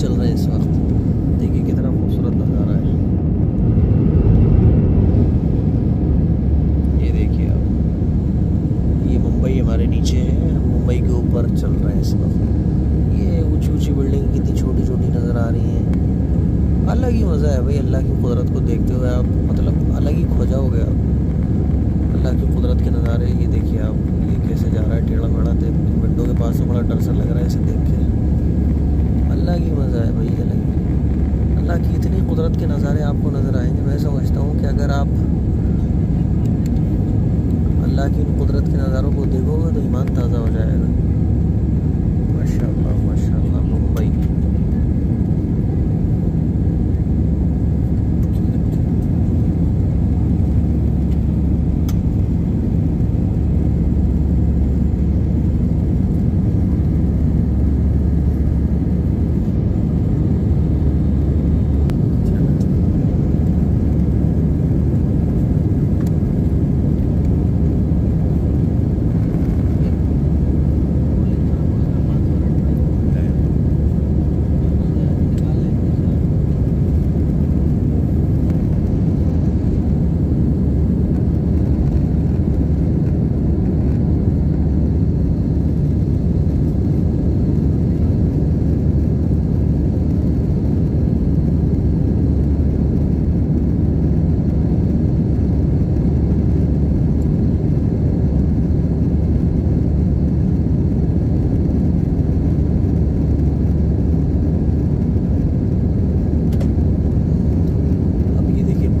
चल रहे हैं इस वक्त। देखिए कितना खूबसूरत नज़ारा है। ये देखिए आप, ये मुंबई हमारे नीचे है, हम मुंबई के ऊपर चल रहे हैं इस वक्त। ये ऊंची ऊंची बिल्डिंग कितनी छोटी छोटी नज़र आ रही हैं। अलग ही मज़ा है भाई, अल्लाह की कुदरत को देखते हुए आप मतलब अलग ही खो जाओगे आप। अल्लाह की कुदरत के नज़ारे ये देखिए आप, ये कैसे जा रहा है टेढ़ा मेढ़ा। विंडो के पास से बड़ा डर सा लग रहा है इसे देख के। अल्लाह की मज़ा है भाई, अलग ही। अल्लाह की इतनी कुदरत के नज़ारे आपको नज़र आएंगे। मैं समझता हूँ कि अगर आप अल्लाह की इन कुदरत के नज़ारों को देखोगे तो ईमान ताज़ा हो जाएगा। माशाअल्लाह माशाअल्लाह। मुंबई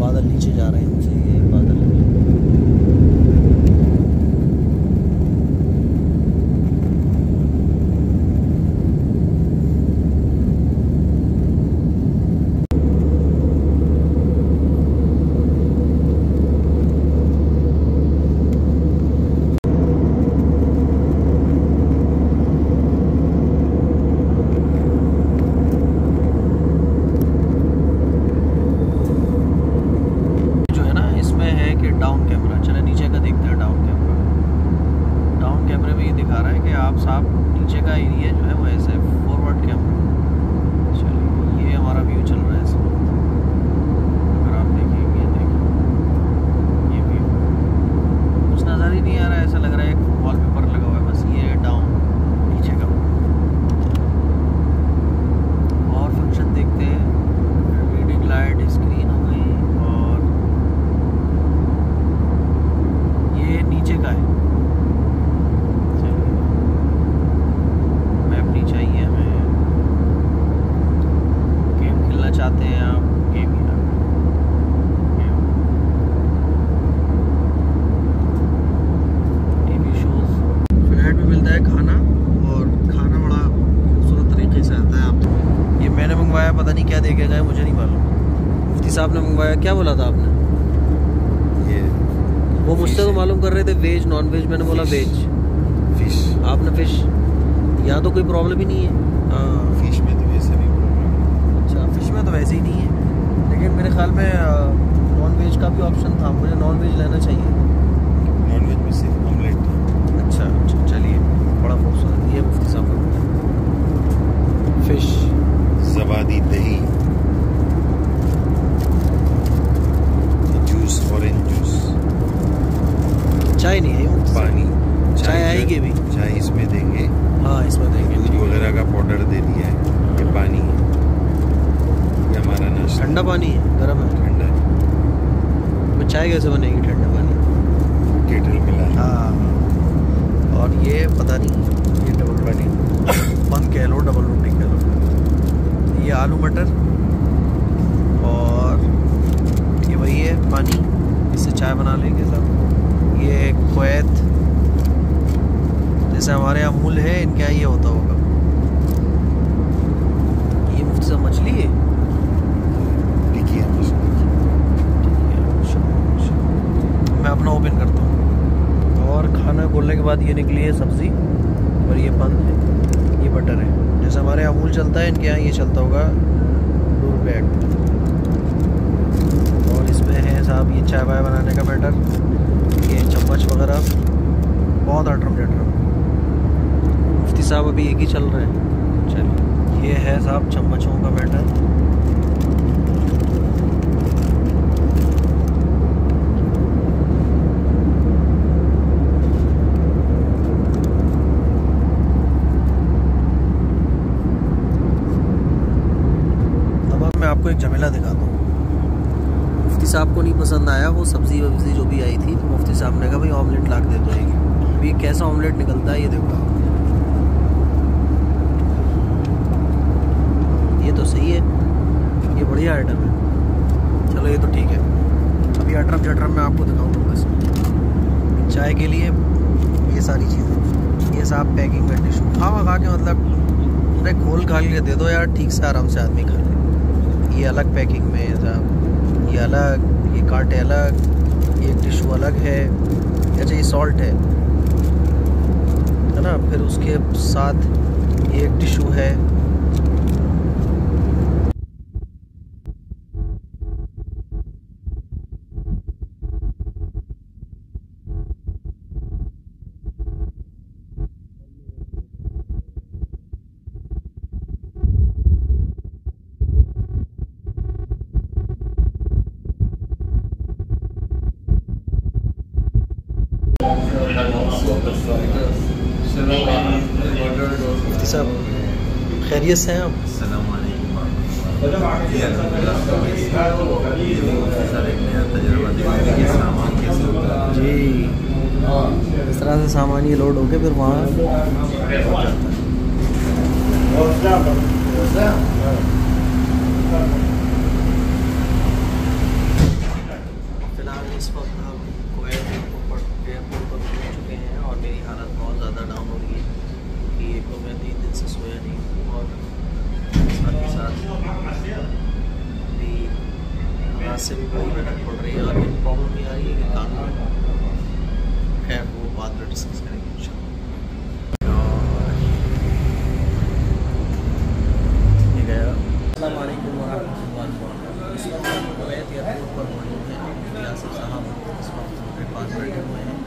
बादल नीचे जा रहे हैं हमसे, ये बादल। डाउन कैमरा, चले नीचे का देखते हैं। डाउन कैमरा, डाउन कैमरे में ये दिखा रहा है कि आप साफ नीचे का एरिया जो है वो ऐसे फॉरवर्ड कैमरा। चलिए ये हमारा व्यू चल रहा है इस वक्त। अगर आप देखेंगे, देखिए ये व्यू कुछ नज़र ही नहीं आ रहा है, ऐसा लग रहा है एक वॉलपेपर लगा हुआ है बस। ये डाउन नीचे का। और फंक्शन देखते हैं। रीडिंग लाइट स्क्रीन हो गई और ये नीचे का है। मैप नहीं चाहिए हमें। गेम खेलना चाहते हैं आप, गेम ही टीवी शोज। फ्लैट में मिलता है खाना और खाना बड़ा खूबसूरत तरीके से आता है। आप ये मैंने मंगवाया, पता नहीं क्या देखे गए, मुझे नहीं मालूम। मुफ्ती साहब ने मंगवाया। क्या बोला था आपने? वो मुझसे तो मालूम कर रहे थे वेज नॉन वेज, मैंने बोला वेज। फिश, आपने फिश। यहाँ तो कोई प्रॉब्लम ही नहीं है। हाँ, फिश में तो वैसे भी प्रॉब्लम। अच्छा, फिश में तो वैसे ही नहीं है, लेकिन मेरे ख्याल में नॉन वेज का भी ऑप्शन था। मुझे नॉन वेज लेना चाहिए। नॉन वेज में सिर्फ ऑमलेट। अच्छा अच्छा, चलिए बड़ा खूबसूरत। ये मुफ्ती साहब फिश, ज़बादी दही, जूस, ऑरेंज जूस। चाय नहीं है, पानी। चाय आएगी भी। चाय इसमें देंगे। हाँ इसमें देंगे। दूध वगैरह का पाउडर दे दिया है। ये पानी है, ये हमारा नाश्ता। ठंडा पानी है, गर्म है? ठंडा है। तो चाय कैसे बनेगी ठंडा पानी? केटल मिला है। हाँ, और ये पता नहीं, ये डबल रोटी बंद कह लो, डबल रोटी कह लो। ये आलू मटर और ये वही है पानी, इससे चाय बना लेंगे सब। ये कुवैत, जैसे हमारे यहाँ अमूल है, इनके यहाँ ये होता होगा। ये मुफ्ती साहब मछली है। मैं अपना ओपन करता हूँ। और खाना खोलने के बाद ये निकली है सब्ज़ी और ये बंद है, ये बटर है। जैसे हमारे अमूल चलता है, इनके यहाँ ये चलता होगा ₹2। और इसमें है साहब ये चाय वाय बनाने का बैटर, ये चम्मच वगैरह, बहुत अटरम जटरम। मुफ्ती साहब अभी एक ही चल रहे हैं। चलिए ये है साहब चम्मचों का बैटर। अब मैं आपको एक झमेला दिखाता हूँ। मुफ्ती साहब को नहीं पसंद आया वो सब्जी वब्जी जो भी आई थी, तो मुफ्ती साहब ने कहा भाई ऑमलेट ला के दे दो। अभी कैसा ऑमलेट निकलता है ये देखो। ये तो सही है, ये बढ़िया आइटम है। चलो ये तो ठीक है। अभी अटरम चटरम मैं आपको दिखाऊंगा बस। चाय के लिए ये सारी चीज़ें, ये साहब पैकिंग का टिश्यू खा के मतलब अरे खोल खाल के दे दो यार, ठीक से आराम से आदमी खा ले। ये अलग पैकिंग में है साहब, ये अलग, ये कांटे अलग, ये टिश्यू अलग है। अच्छा ये सॉल्ट है ना, फिर उसके साथ ये एक टिश्यू है। सब खैरियत से हैं आप? जी, इस तरह से सामान ये लोड होके फिर वहाँ फिलहाल इस वक्त हम कोएट एयरपोर्ट पर पहुँच चुके हैं और मेरी हालत बहुत ज़्यादा डाउन हो रही है कि एक तो मैं 3 दिन से सोया नहीं हूँ और साथ ही साथ भी हाथ से भी बड़ी मेहनत पड़ रही है और मेरी प्रॉब्लम ये आ रही है कि कानून है वो बाद में डिस्कस करेंगे इंशाल्लाह। ये गया। अस्सलाम वालेकुम वरहमतुल्लाहि वबरकातुहू। कोएट एयरपोर्ट पर मौजूद हैं यासिर साहब, इस वक्त मेरे पास बैठे हुए हैं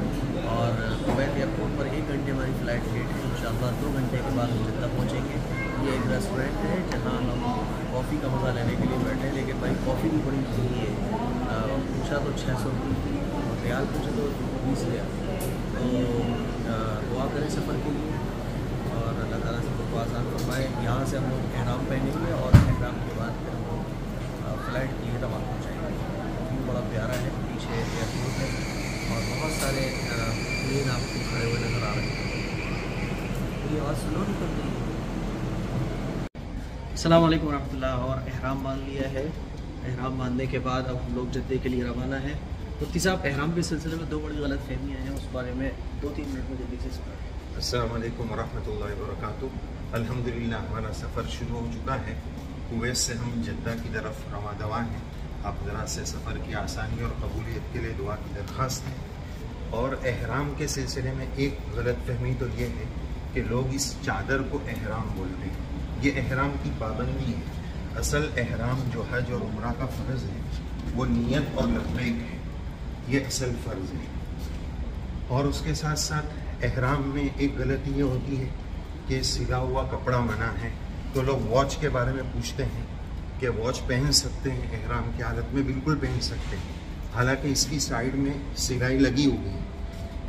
और कोएट एयरपोर्ट पर 1 घंटे हमारी फ़्लाइट लेट है। इंशाल्लाह 2 घंटे के बाद हम जिद्दा पहुँचेंगे। ये एक रेस्टोरेंट है जहाँ हम कॉफ़ी का मज़ा लेने के लिए बैठे हैं, लेकिन भाई कॉफ़ी भी बड़ी महंगी है। पूछा तो 600 रुपये और रियाल पूछे तो 20 रियाल। तो दुआ करें सफ़र के लिए और अल्लाह ताला सफ़र को आसान फरमाए। यहाँ से हम लोग एहराम पहनेंगे और एहराम के बाद फिर हम लोग फ़्लाइट के लिए रवाना हो जाएंगे। व्यू बड़ा प्यारा है, पीछे एयरपोर्ट है और बहुत सारे प्लेन आपको खड़े हुए नज़र आ रहे हैं। ये आवाज़ स्लो निकल रही है। अस्सलाम वालेकुम रहमतुल्लाह। और एहराम बांध लिया है। एहराम बांधने के बाद अब हम लोग जद्दे के लिए रवाना है। मुफ्ती साहब, एहराम के सिलसिले में 2 बड़ी गलत फहमियाँ हैं, उस बारे में 2-3 मिनट में जल्दी से सुना। अस्सलाम वालेकुम वरहमतुल्लाहि वबरकातुहू। अल्हम्दुलिल्लाह हमारा सफ़र शुरू हो चुका है। कुवैत से हम जद्दा की तरफ रवा दवा हैं। आप ज़रा से सफ़र की आसानी और कबूलियत के लिए दुआ की दरख्वास्त है। और एहराम के सिलसिले में एक गलत फहमी तो ये है कि लोग इस चादर को एहराम बोलते हैं। ये एहराम की पाबंदी है। असल एहराम जो हज और उम्रा का फ़र्ज़ है वो नियत और लब्बैक है, ये असल फ़र्ज़ है। और उसके साथ साथ एहराम में एक गलती ये होती है कि सिला हुआ कपड़ा मना है। तो लोग वॉच के बारे में पूछते हैं कि वॉच पहन सकते हैं एहराम की हालत में? बिल्कुल पहन सकते हैं, हालांकि इसकी साइड में सिलाई लगी हुई है।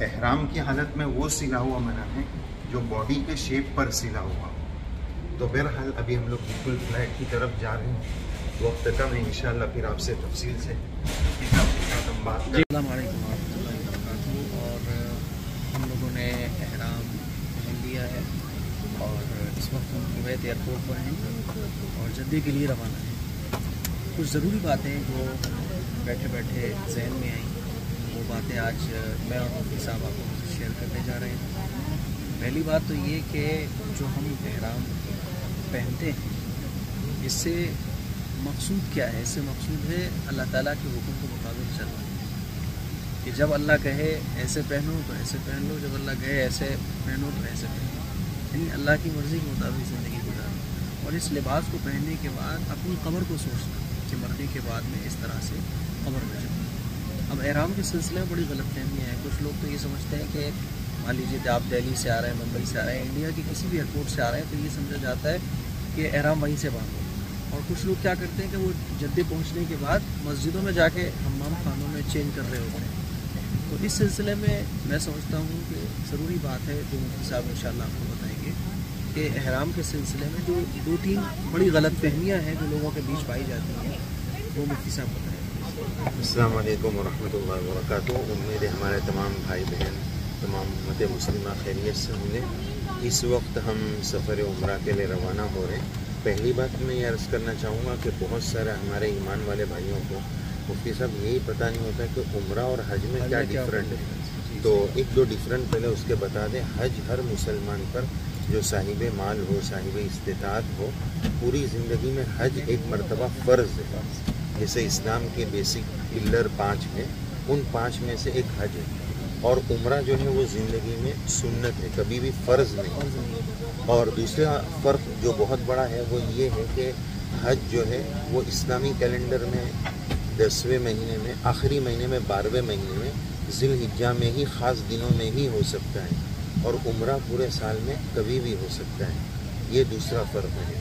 एहराम की हालत में वो सिला हुआ मना है जो बॉडी के शेप पर सिला हुआ। तो बहरहाल अभी हम लोग बिल्कुल फ्लाइट की तरफ जा रहे हैं। वक्त कम है, इंशाल्लाह फिर आपसे तफसील से हम बात करें। अस्सलाम वालेकुम वरहमतुल्लाहि वबरकातुहू। और हम लोगों ने एहराम पहन लिया है और इस वक्त हम कुवैत एयरपोर्ट पर हैं और जद्दे के लिए रवाना है। कुछ ज़रूरी बातें जो बैठे बैठे जहन में आई, वो बातें आज मैं और मुफ्ती साहब आपको शेयर करने जा रहे हैं। पहली बात तो ये कि जो हम एहराम पहनते हैं इससे मकसूद क्या है? इससे मकसूद है अल्लाह ताला के हुक्म के मुताबिक चलना। कि जब अल्लाह कहे ऐसे पहनो तो ऐसे पहन लो, जब अल्लाह कहे ऐसे पहनो तो ऐसे पहनो, यानी अल्लाह की मर्ज़ी के मुताबिक ज़िंदगी गुजारना। और इस लिबास को पहनने के बाद अपनी कब्र को सोचना कि मरने के बाद में इस तरह से कब्र में जाऊँ। अब एहराम के सिलसिले में बड़ी गलतफहमियाँ हैं। कुछ लोग तो ये समझते हैं कि मान लीजिए आप दिल्ली से आ रहे हैं, मुंबई से आ रहे हैं, इंडिया के किसी भी एयरपोर्ट से आ रहे हैं, तो ये समझा जाता है कि एहराम वहीं से बांधो। और कुछ लोग क्या करते हैं कि वो जद्दे पहुंचने के बाद मस्जिदों में जाके हम्माम खानों में चेंज कर रहे होते हैं। तो इस सिलसिले में मैं समझता हूँ कि ज़रूरी बात है जो मुफ्ती साहब इंशाअल्लाह आपको बताएंगे कि एहराम के सिलसिले में जो 2-3 बड़ी गलत फहमियाँ हैं जो लोगों के बीच पाई जाती हैं, वो मुफ्ती साहब बताएंगे। अस्सलाम वालेकुम वरहमतुल्लाहि वबरकातुहू। उम्मीद है हमारे तमाम भाई बहन, तमाम उम्मत मुस्लिमा खैरियत से होंगे। इस वक्त हम सफ़र उम्रा के लिए रवाना हो रहे हैं। पहली बात मैं ये अर्ज़ करना चाहूँगा कि बहुत सारे हमारे ईमान वाले भाइयों को मुफ्ती साहब यही पता नहीं होता कि उम्रा और हज में क्या डिफरेंट है। तो एक दो डिफरेंट पहले उसके बता दें। हज हर मुसलमान पर जो साहिब माल हो, साहिब इस्तिताअत हो, पूरी ज़िंदगी में हज एक मरतबा फ़र्ज़ है। जैसे इस्लाम के बेसिक पिलर 5 हैं, उन 5 में से एक हज है। और उम्रा जो है वो ज़िंदगी में सुन्नत है, कभी भी फ़र्ज़ नहीं। और दूसरा फ़र्क जो बहुत बड़ा है वो ये है कि हज जो है वो इस्लामी कैलेंडर में 10वें महीने में, आखिरी महीने में, 12वें महीने में, ज़िलहिज्जा में ही, ख़ास दिनों में ही हो सकता है। और उम्रा पूरे साल में कभी भी हो सकता है। ये दूसरा फ़र्क है।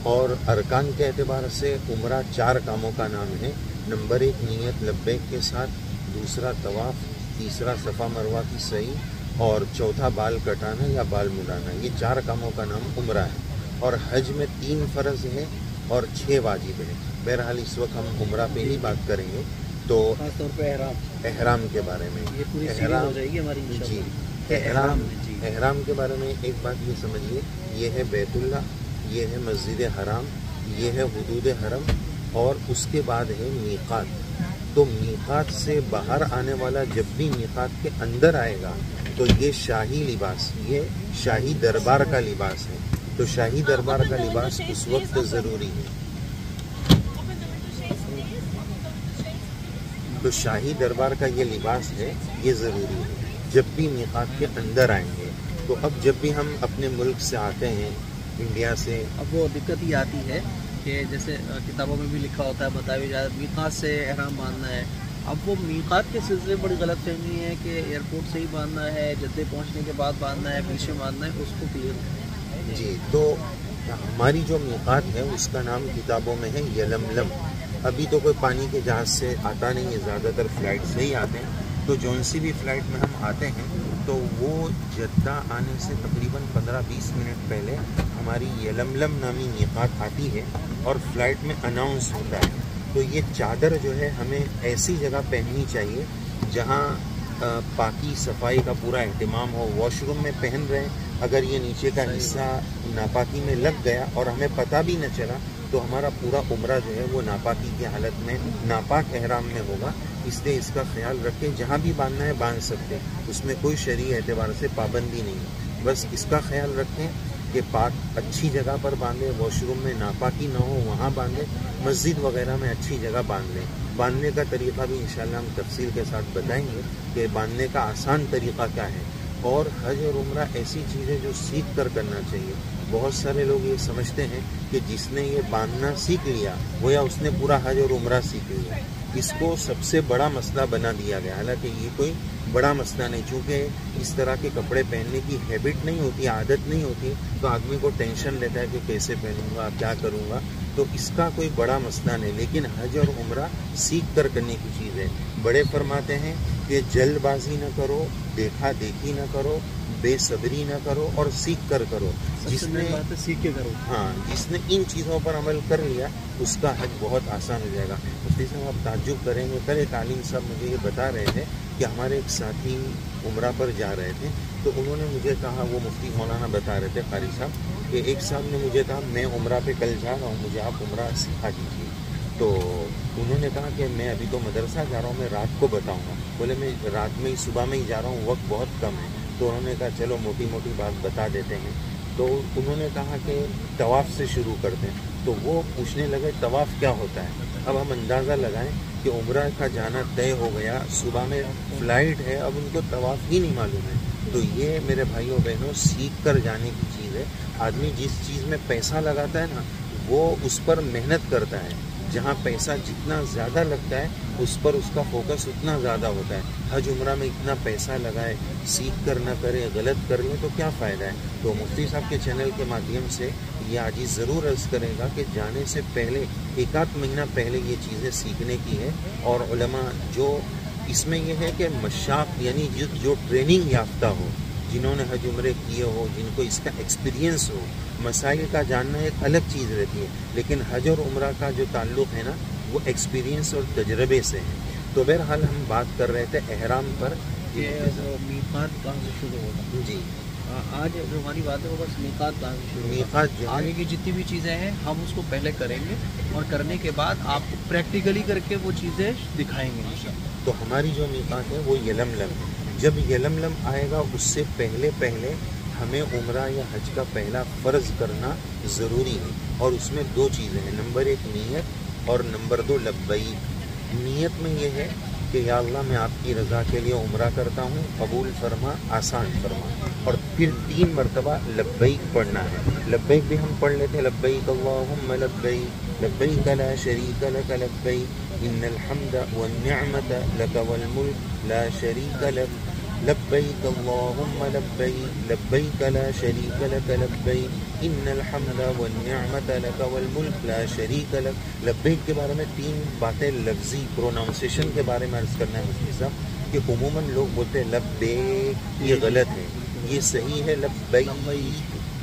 और अरकान के एतबार से उम्रा 4 कामों का नाम है। नंबर 1 नियत लब्बैक के साथ, दूसरा तवाफ़, तीसरा सफ़ा मरवा की सही, और चौथा बाल कटाना या बाल मुड़ाना। ये 4 कामों का नाम उम्रा है। और हज में 3 फ़र्ज़ है और 6 वाजिब है। बहरहाल इस वक्त हम उम्रा पे ही बात करेंगे। तो खासतौर पर एहराम के बारे में, ये पूरी सीरीज़ हो जाएगी हमारी जी, एहराम एहराम के बारे में एक बात ये समझिए, ये है बैतुल्ला, ये है मस्जिद हराम, ये है हुदूद हरम, और उसके बाद है मीक़ात। तो मीक़ात से बाहर आने वाला जब भी मीक़ात के अंदर आएगा तो ये शाही लिबास, ये शाही दरबार का लिबास है। तो शाही दरबार का लिबास उस वक्त ज़रूरी है। तो शाही दरबार का ये लिबास है, ये ज़रूरी है जब भी मीक़ात के अंदर आएंगे। तो अब जब भी हम अपने मुल्क से आते हैं, इंडिया से, अब वो दिक्कत ही आती है कि जैसे किताबों में भी लिखा होता है, बताया भी जाता है मीक़ात से एहराम बांधना है। अब वो मीक़ात के सिलसिले में बड़ी गलत फहमी है कि एयरपोर्ट से ही बांधना है, जद्दे पहुंचने के बाद बांधना है, पीछे बांधना है, उसको क्लियर जी। तो हमारी जो मीक़ात है उसका नाम किताबों में है यलमलम। अभी तो कोई पानी के जहाज़ से आता नहीं है, ज़्यादातर फ़्लाइट से ही आते हैं। तो जौन सी भी फ़्लाइट में हम आते हैं तो वो जद्दा आने से तकरीबन 15-20 मिनट पहले हमारी यलमलम नामी मीक़ात आती है और फ़्लाइट में अनाउंस होता है। तो ये चादर जो है हमें ऐसी जगह पहननी चाहिए जहाँ पाकी सफाई का पूरा अहतमाम हो। वॉशरूम में पहन रहे हैं, अगर ये नीचे का हिस्सा नापाकी में लग गया और हमें पता भी न चला तो हमारा पूरा उम्रा जो है वो नापाकी की हालत में, नापाक एहराम में होगा। इसलिए इसका ख्याल रखें, जहाँ भी बांधना है बांध सकते हैं, उसमें कोई शरई एतबार से पाबंदी नहीं है। बस इसका ख्याल रखें कि पाक अच्छी जगह पर बांधें, वॉशरूम में नापाकी ना हो वहाँ बांधें, मस्जिद वगैरह में अच्छी जगह बांध लें। बांधने का तरीक़ा भी इंशाल्लाह हम तफसील के साथ बताएंगे कि बांधने का आसान तरीक़ा क्या है। और हज और उम्रा ऐसी चीज़ है जो सीख कर करना चाहिए। बहुत सारे लोग ये समझते हैं कि जिसने ये बांधना सीख लिया वो या उसने पूरा हज और उम्रा सीख लिया। इसको सबसे बड़ा मसला बना दिया गया, हालांकि ये कोई बड़ा मसला नहीं। चूँकि इस तरह के कपड़े पहनने की हैबिट नहीं होती, आदत नहीं होती, तो आदमी को टेंशन लेता है कि कैसे पहनूंगा, क्या करूँगा। तो इसका कोई बड़ा मसला नहीं। लेकिन हज और उम्रा सीख कर करने की चीज़ है। बड़े फरमाते हैं कि जल्दबाजी न करो, देखा देखी न करो, बेसब्री न करो और सीख कर करो। जिसने सीख के करो, हाँ, जिसने इन चीज़ों पर अमल कर लिया उसका हज बहुत आसान हो जाएगा। मुफ्ती साहब आप ताज्जुब करेंगे, कल एक आलिम साहब मुझे ये बता रहे थे कि हमारे एक साथी उम्रा पर जा रहे थे, तो उन्होंने मुझे कहा, वो मुफ्ती मौलाना बता रहे थे कारी साहब, कि एक साहब ने मुझे कहा मैं उम्रा पे कल जा रहा हूँ, मुझे आप उम्रा सिखा दीजिए। तो उन्होंने कहा कि मैं अभी तो मदरसा जा रहा हूँ, मैं रात को बताऊँगा। बोले मैं रात में ही, सुबह में ही जा रहा हूँ, वक्त बहुत कम है। तो उन्होंने कहा चलो मोटी मोटी बात बता देते हैं। तो उन्होंने कहा कि तवाफ़ से शुरू करते हैं। तो वो पूछने लगे तवाफ़ क्या होता है। अब हम अंदाज़ा लगाएं कि उम्रा का जाना तय हो गया, सुबह में फ़्लाइट है, अब उनको तवाफ़ ही नहीं मालूम है। तो ये मेरे भाइयों बहनों सीख कर जाने की चीज़ है। आदमी जिस चीज़ में पैसा लगाता है ना, वो उस पर मेहनत करता है। जहाँ पैसा जितना ज़्यादा लगता है उस पर उसका फोकस उतना ज़्यादा होता है। हज उम्रा में इतना पैसा लगाए, सीख कर न करे, गलत कर ले तो क्या फ़ायदा है। तो मुफ्ती साहब के चैनल के माध्यम से ये आज ज़रूर अर्ज़ करेगा कि जाने से पहले एक आध महीना पहले ये चीज़ें सीखने की है। और उलमा जो इसमें यह है कि मशाक यानी जो ट्रेनिंग याफ्ता हो, जिन्होंने हज उम्रे किए हो, जिनको इसका एक्सपीरियंस हो, मसाइल का जानना एक अलग चीज़ रहती है, लेकिन हज और उम्रा का जो ताल्लुक़ है ना वो एक्सपीरियंस और तजर्बे से है। तो बहरहाल हम बात कर रहे थे एहराम पर कि मीक़ात कहाँ से शुरू होगा। जी आज जो हमारी बात है वो बस मीक़ात कहाँ से शुरू होगा। मीक़ात जो आगे की जितनी भी चीज़ें हैं हम उसको पहले करेंगे और करने के बाद आपको प्रैक्टिकली करके वो चीज़ें दिखाएंगे इंशाअल्लाह। तो हमारी जो मीक़ात है वो यलमलम है। जब यलमलम आएगा उससे पहले पहले हमें उम्रा या हज का पहला फ़र्ज़ करना ज़रूरी है। और उसमें दो चीज़ें हैं, नंबर 1 नीयत और नंबर 2 लब्बैक। नीयत में यह है कि या अल्लाह मैं आपकी रज़ा के लिए उम्रा करता हूँ, कबूल फरमा, आसान फरमा। और फिर 3 मरतबा लब्बैक पढ़ना है। लब्बैक भी हम पढ़ लेते हैं, लब्बैक अल्लाहुम्मा लब्बैक, लब्बैक ला शरीक लक लब्बैक, इन्नल हम्दा वन निअमत लक वल मुल्क ला शरीक लक, लब्बैक अल्लाहुम्मा लब्बैक, लब्बैक ला शरीक लक लब्बैक, इन्नल हम्दा वन निअमत लक वल मुल्क ला शरीक लक। लब्बैक के बारे में 3 बातें लफ्ज़ी प्रोनाउंसिएशन के बारे में अर्ज़ करना है मुफ्ती साहब कि उमूमन लोग बोलते हैं लब्बैक, ये गलत है, ये सही है लब्बैक,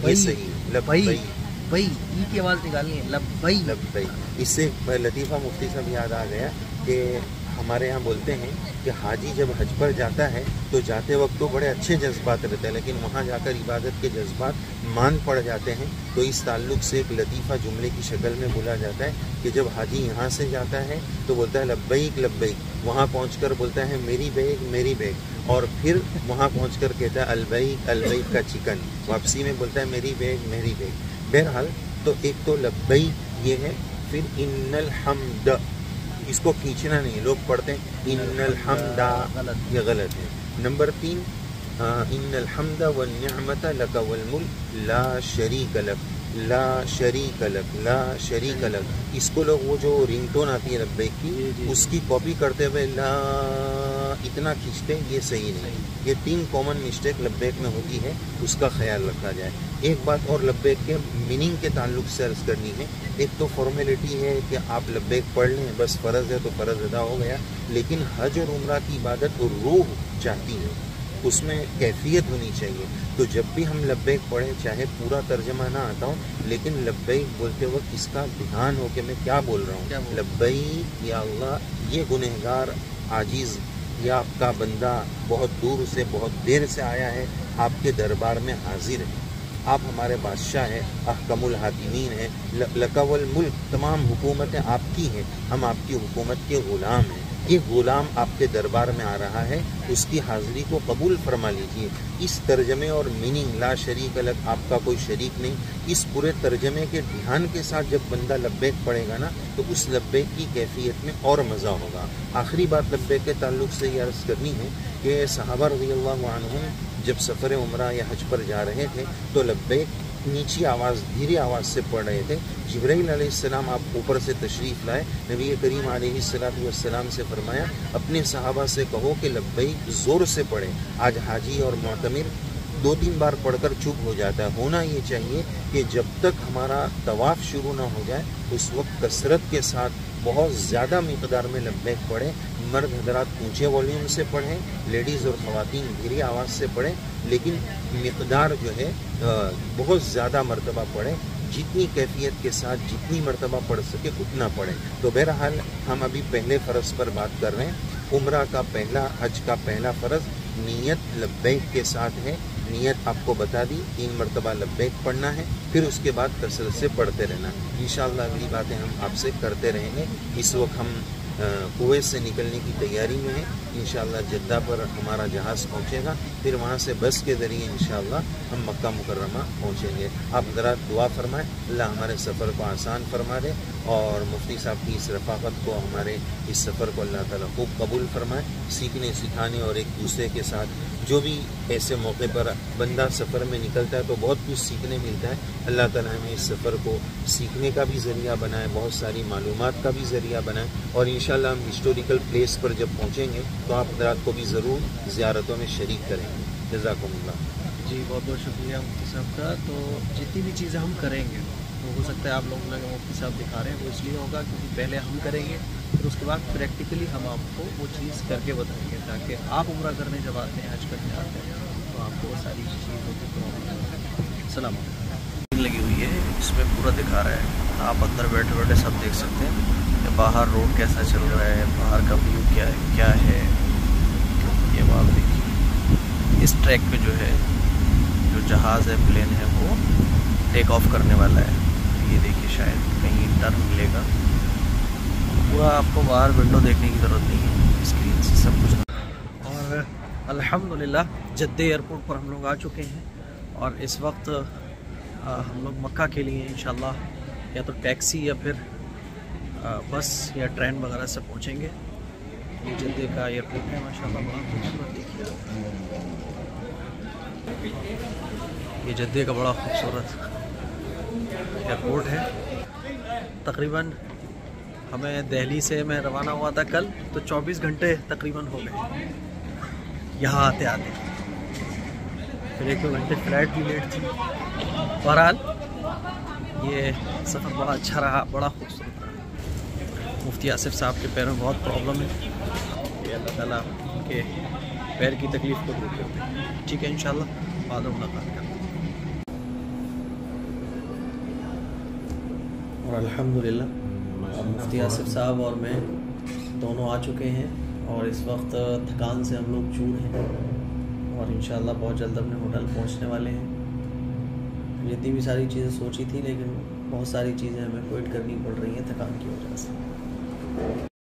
ये सही है लब्बैक। भाई ई की आवाज़ निकालनी है, लब्बैक लब्बैक। इससे लतीफ़ा मुफ्ती साहब याद आ गया कि हमारे यहाँ बोलते हैं कि हाजी जब हज पर जाता है तो जाते वक्त तो बड़े अच्छे जज्बात रहते हैं, लेकिन वहाँ जाकर इबादत के जज्बात मान पड़ जाते हैं। तो इस ताल्लुक़ से एक लतीफ़ा जुमले की शक्ल में बोला जाता है कि जब हाजी यहाँ से जाता है तो बोलता है लब्बैक लब्बैक, वहाँ पहुँचकर बोलता है मेरी बैग, और फिर वहाँ पहुँचकर कहता है अलबैक अलबैक का चिकन, वापसी में बोलता है मेरी बैग। बहरहाल तो एक तो लब्बैक ये है, फिर इन्नल हम्द, इसको खींचना नहीं, लोग पढ़ते हैं इन्नल हम्दा, ये गलत है। नंबर 3 इन्नल हम्दा वन निअमत लक वल मुल्क ला शरीक लक, ला शरीक लक, ला शरीक लक। इसको लोग वो जो रिंगटोन आती है लब्बैक की उसकी कॉपी करते हुए ला इतना खींचते, ये सही नहीं। ये 3 कॉमन मिस्टेक लब्बैक में होती है, उसका ख्याल रखा जाए। एक बात और लब्बैक के मीनिंग के ताल्लुक से अर्ज़ करनी है। एक तो फॉर्मेलिटी है कि आप लब्बैक पढ़ लें, बस फ़र्ज़ है तो फ़र्ज़ अदा हो गया, लेकिन हज और उम्रा की इबादत तो रूह चाहती है, उसमें कैफियत होनी चाहिए। तो जब भी हम लब्बैक पढ़ें, चाहे पूरा तर्जमा ना आता हो, लेकिन लब्बैक बोलते वक्त इसका ध्यान हो कि मैं क्या बोल रहा हूँ। लब्बैक या अल्लाह, ये गुनहगार आजिज़ या आपका बंदा बहुत दूर से बहुत देर से आया है, आपके दरबार में हाजिर है, आप हमारे बादशाह हैं, अहकमुल हाकिमीन हैं, लकवल मुल्क, तमाम हुकूमतें आपकी हैं, हम आपकी हुकूमत के ग़ुलाम हैं। ये ग़ुलाम आपके दरबार में आ रहा है, उसकी हाज़िरी को कबूल फरमा लीजिए। इस तर्जमे और मीनिंग ला शरीक लक, आपका कोई शरीक नहीं, इस पूरे तर्जमे के ध्यान के साथ जब बंदा लब्बैक पढ़ेगा ना तो उस लब्बैक की कैफियत में और मज़ा होगा। आखिरी बात लब्बैक के ताल्लुक़ से ये अर्ज़ करनी है कि सहाबा रज़ियल्लाहु अन्हुम जब सफ़र उम्रा या हज पर जा रहे थे तो लब्बैक नीची आवाज़, धीरे आवाज़ से पढ़ रहे थे। जिब्राइल अलैहिस्सलाम आप ऊपर से तशरीफ़ लाए, नबी करीम अलैहिस्सलाम से फरमाया अपने सहाबा से कहो कि लब्बैक ज़ोर से पढ़े। आज हाजी और मुअतमिर 2-3 बार पढ़कर चुप हो जाता है। होना ये चाहिए कि जब तक हमारा तवाफ़ शुरू ना हो जाए उस वक्त कसरत के साथ बहुत ज़्यादा मिक़दार में लब्बैक पढ़ें। मर्द हज़रात ऊँचे वॉल्यूम से पढ़ें, लेडीज़ और ख़वातीन धीरे आवाज़ से पढ़ें, लेकिन मिक़दार जो है बहुत ज़्यादा मरतबा पढ़ें। जितनी कैफियत के साथ जितनी मरतबा पढ़ सके उतना पढ़ें। तो बहरहाल हम अभी पहले फ़र्ज़ पर बात कर रहे हैं। उम्रा का पहला, हज का पहला फ़र्ज़ नीयत लब्बैक के साथ है। नीयत आपको बता दी, 3 मरतबा लब्बैक पढ़ना है, फिर उसके बाद कसरत से पढ़ते रहना। इंशाअल्लाह अगली बातें हम आपसे करते रहेंगे। इस वक्त हम कुवैत से निकलने की तैयारी में है। इंशाअल्लाह जद्दा पर हमारा जहाज़ पहुंचेगा, फिर वहां से बस के ज़रिए इंशाअल्लाह हम मक्का मुकर्रमा पहुंचेंगे। आप ज़रा दुआ फरमाएं, अल्लाह हमारे सफ़र को आसान फरमा दे और मुफ्ती साहब की इस रफ़ाक़त को, हमारे इस सफ़र को अल्लाह ताला खूब कबूल फरमाए। सीखने सिखाने और एक दूसरे के साथ जो भी ऐसे मौके पर बंदा सफ़र में निकलता है तो बहुत कुछ सीखने मिलता है। अल्लाह ताला हमें इस सफ़र को सीखने का भी ज़रिया बनाए, बहुत सारी मालूमात का भी ज़रिया बनाए और इंशाअल्लाह हम हिस्टोरिकल प्लेस पर जब पहुँचेंगे तो आप हज़रात को भी ज़रूर ज़ियारतों में शरीक करेंगे। जज़ाकुमुल्लाह। जी बहुत बहुत शुक्रिया मुफ्ती साहब का। तो जितनी भी चीज़ें हम करेंगे तो हो सकता है आप लोगों ने मुफ्ती साहब दिखा रहे हैं वो इसलिए होगा क्योंकि पहले हम करेंगे, फिर उसके बाद प्रैक्टिकली हम आपको वो चीज़ करके बताएंगे, ताकि आप उम्रा करने जब आते हैं, हज करने आते हैं तो आपको वो सारी चीज़ों की प्रॉब्लम। सलाम लगी हुई है, इसमें पूरा दिखा रहा है, आप अंदर बैठे बैठे सब देख सकते हैं कि बाहर रोड कैसा चल रहा है, बाहर का व्यू क्या है। ये बात देखिए, इस ट्रैक पे जो है जो जहाज़ है, प्लेन है, वो टेक ऑफ करने वाला है। ये देखिए शायद कहीं टर्न मिलेगा। पूरा आपको बाहर विंडो देखने की ज़रूरत नहीं है, स्क्रीन से सब कुछ। और अल्हम्दुलिल्लाह जद्दे एयरपोर्ट पर हम लोग आ चुके हैं और इस वक्त हम लोग मक्का के लिए इंशाल्लाह या तो टैक्सी या फिर बस या ट्रेन वगैरह से पहुंचेंगे। ये जद्दे का एयरपोर्ट है, माशाल्लाह बड़ा खूबसूरत। देखिए ये जद्दे का बड़ा खूबसूरत एयरपोर्ट है। तकरीबन हमें दिल्ली से मैं रवाना हुआ था कल, तो 24 घंटे तकरीबन हो गए यहाँ आते आते, फिर 1-2 घंटे फ्लाइट भी लेट थी। बहरहाल ये सफ़र बड़ा अच्छा रहा, बड़ा खूबसूरत रहा। मुफ्ती आसिफ साहब के पैरों में बहुत प्रॉब्लम है, ये अल्लाह ताला उनके पैर की तकलीफ़ को दूर कर दे। ठीक है, इंशाल्लाह बाद में मुलाकात करते हैं। और अल्हम्दुलिल्लाह मुफ्ती आसिफ साहब और मैं दोनों आ चुके हैं और इस वक्त थकान से हम लोग चूर हैं और इंशाल्लाह बहुत जल्द अपने होटल पहुंचने वाले हैं। जितनी भी सारी चीज़ें सोची थी, लेकिन बहुत सारी चीज़ें हमें क्विट करनी पड़ रही हैं थकान की वजह से।